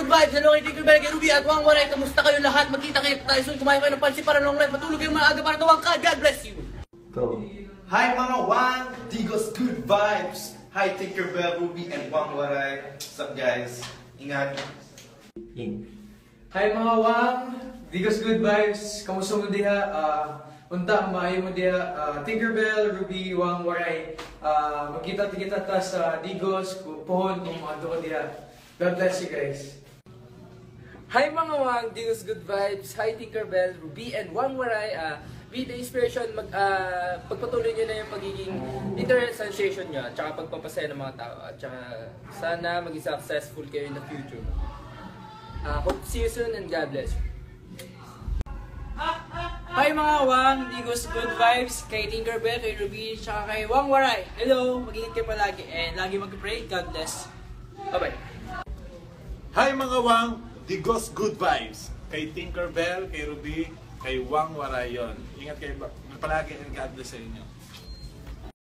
good vibes. Hello kay Tinkerbell, kay Ruby at Wang Waray. Kamusta kayo lahat? Magkita kayo tayo soon. Kumain kayo ng pansi para long life. Matulog kayo maaga para tawang ka. God bless you. Go. Hi mga Wang, Digos good vibes. Hi Tinkerbell, Ruby and Wang Waray. What's up guys? Ingat. Hi mga Wang, Digos good vibes. Kamusta mo diha? Unta maayo mo diha Tinkerbell, Ruby, Wang Waray. Magkita-kita ta sa Digos, pohon kung mga doon diha. God bless you guys. Hi mga Wang, Digos good vibes. Hi Tinkerbell, Ruby and Wang Waray. Be the inspiration, pagpatuloy nyo na yung magiging internet sensation nyo at saka pagpapasaya ng mga tao at saka sana maging successful kayo in the future. Hope to see you soon and God bless you. Hi mga Wang, Digos good vibes kay Tinkerbell, kay Ruby, tsaka kay Wang Waray. Hello, mag-ingat kayo palagi and lagi mag-pray. God bless. Bye-bye. Hi mga Wang, Digos good vibes kay Tinkerbell, kay Ruby, kay Wang Waray yon. Ingat kayo palagi and God bless sa inyo.